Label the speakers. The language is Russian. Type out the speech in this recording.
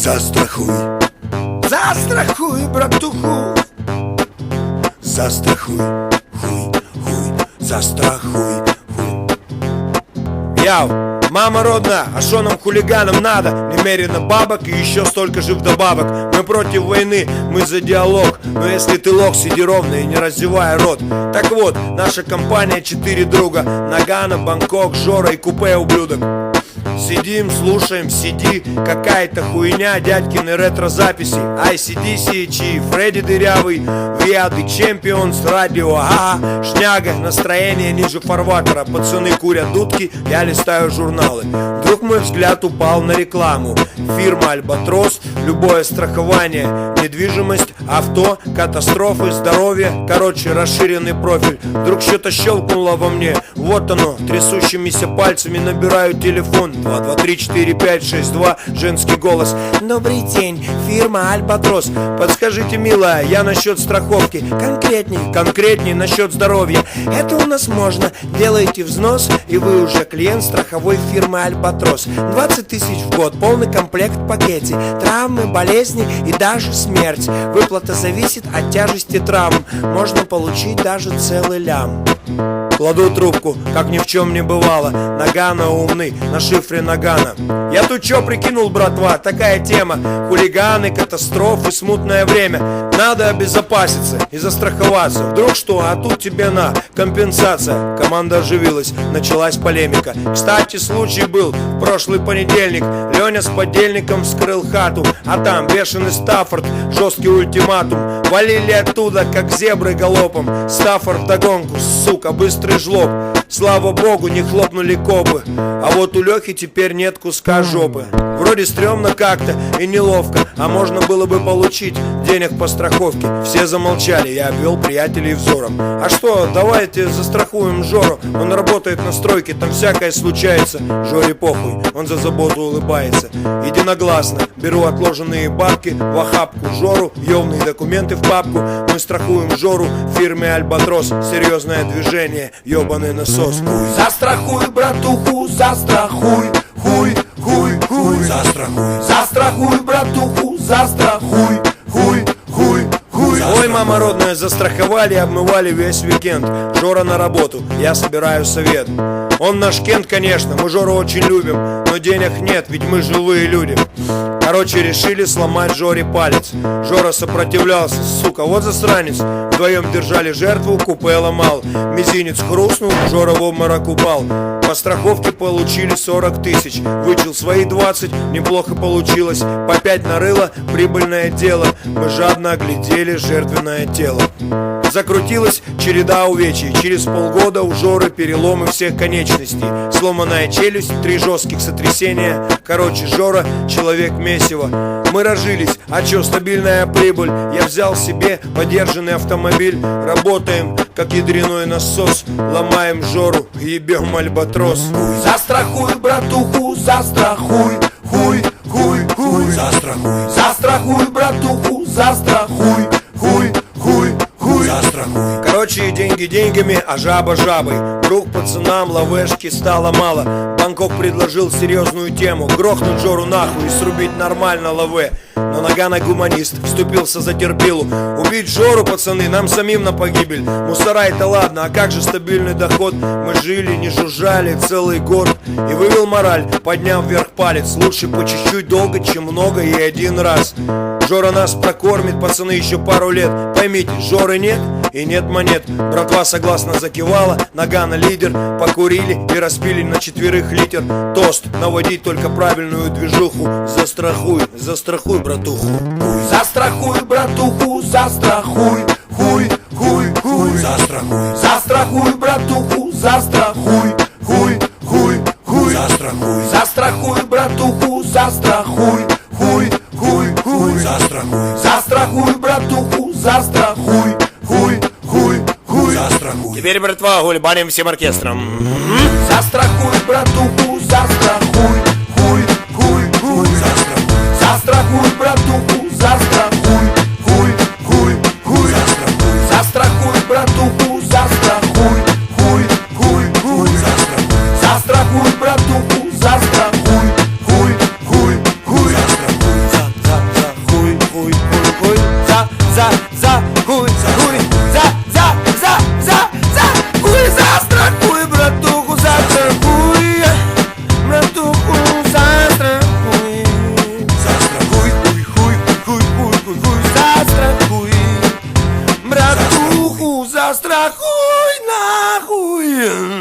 Speaker 1: Застрахуй, застрахуй, братуху. Застрахуй, хуй, хуй, застрахуй, хуй. Яу, мама родная, а шо нам хулиганам надо? Немерено бабок и еще столько же вдобавок. Мы против войны, мы за диалог. Но если ты лох, сиди ровно и не раздевай рот. Так вот, наша компания 4 друга: Нагано, Бангкок, Жора и Купе ублюдок. Сидим, слушаем CD, какая-то хуйня, дядькины ретро-записи, ICDC, Чи, Фредди Дырявый, We are the Champions, радио, ага, шняга, настроение ниже фарватера. Пацаны курят дудки, я листаю журналы. Вдруг мой взгляд упал на рекламу. Фирма Альбатрос, любое страхование, недвижимость, авто, катастрофы, здоровье. Короче, расширенный профиль. Вдруг что-то щелкнуло во мне. Вот оно, трясущимися пальцами набираю телефон. 2, 2, 3, 4, 5, 6, 2. Женский голос. Добрый день, фирма Альбатрос. Подскажите, милая, я насчет страховки. Конкретней насчет здоровья. Это у нас можно. Делаете взнос, и вы уже клиент страховой фирмы Альбатрос. 20 тысяч в год, полный комплект в пакете. Травмы, болезни и даже смерть. Выплата зависит от тяжести травм. Можно получить даже целый лям. Кладу трубку, как ни в чем не бывало. Нагано умный, на шифре Нагано. Я тут чё прикинул, братва, такая тема. Хулиганы, катастрофы, смутное время. Надо обезопаситься и застраховаться. Вдруг что, а тут тебе на компенсация. Команда оживилась, началась полемика. Кстати, случай был в прошлый понедельник. Леня с подельником вскрыл хату, а там бешеный Стаффорд, жесткий ультиматум. Валили оттуда, как зебры галопом. Стаффорд вдогонку, сука, быстрый жлоб. Слава богу, не хлопнули копы. А вот у Лехи теперь нет куска жопы. Вроде стрёмно как-то и неловко, а можно было бы получить денег по страховке. Все замолчали, я обвел приятелей взором. А что, давайте застрахуем Жору. Он работает на стройке, там всякое случается. Жоре похуй, он за заботу улыбается. Единогласно беру отложенные бабки в охапку Жору, ёвные документы в папку. Мы страхуем Жору в фирме Альбатрос. Серьезное движение, ёбаный насос. Хуй. Застрахуй, братуху, застрахуй. Хуй, хуй, хуй. Застрахуй. Застрахуй, братуху, застрахуй. Хуй, хуй, хуй. Ой, мама родная, застраховали и обмывали весь уикенд. Жора на работу, я собираю совет. Он наш Кент, конечно, мы Жору очень любим, но денег нет, ведь мы живые люди. Короче, решили сломать Жоре палец. Жора сопротивлялся, сука, вот засранец. Вдвоем держали жертву, Купе ломал. Мизинец хрустнул, Жора в обморок упал. По страховке получили 40 тысяч. Вычел свои 20, неплохо получилось. По 5 нарыло, прибыльное дело. Мы жадно оглядели жертвенное тело. Закрутилась череда увечий. Через полгода у Жоры переломы всех конечностей. Сломанная челюсть, 3 жестких сотрясения. Короче, Жора человек месиво. Мы разжились, а чё, стабильная прибыль. Я взял себе подержанный автомобиль. Работаем, как ядреной насос. Ломаем Жору, ебем Альбатрос. Застрахуй, братуху, застрахуй. Хуй, хуй, хуй. Застрахуй. Застрахуй, братуху, застрахуй. Хуй, хуй, хуй. Застрахуй. Короче, деньги деньгами, а жаба жабой. Вдруг пацанам лавешки стало мало. Бангкок предложил серьезную тему: грохнуть Жору нахуй и срубить нормально лаве. Но Нагано гуманист вступился за терпилу. Убить Жору, пацаны, нам самим на погибель. Мусора это ладно, а как же стабильный доход? Мы жили, не жужжали целый год. И вывел мораль, подняв вверх палец. Лучше по чуть-чуть долго, чем много и один раз. Жора нас прокормит, пацаны, еще пару лет. Поймите, Жоры нет и нет монет. Братва согласно закивала, Нагано лидер. Покурили и распили на 4 литр. Тост, наводить только правильную движуху. Застрахуй, застрахуй, братуху. Застрахуй, братуху, застрахуй. Хуй, хуй, хуй. Застрахуй. Застрахуй, братуху, застрахуй. Хуй, хуй, хуй. Застрахуй. Застрахуй, братуху, застрахуй. Хуй, хуй, хуй. Застрахуй. Застрахуй, братуху, застрахуй. Хуй, хуй, хуй. Застрахуй. Теперь, братва, гульбаним всем оркестром. Застрахуй, братуху, застрахуй. Хуй, хуй, хуй. Застрахуй. Застрахуй, братуху, застрахуй. Хуй, хуй, хуй. Застрахуй. Застрахуй, братуху, застрахуй. Хуй, хуй, хуй. Застрахуй. Застрахуй, братуху, застрахуй. Хуй, хуй, хуй. Застрахуй. хуй, хуй, застрахуй, братуху, застрахуй, братуху, застрахуй, застрахуй, хуй, застрахуй, братуху, застрахуй, нахуй.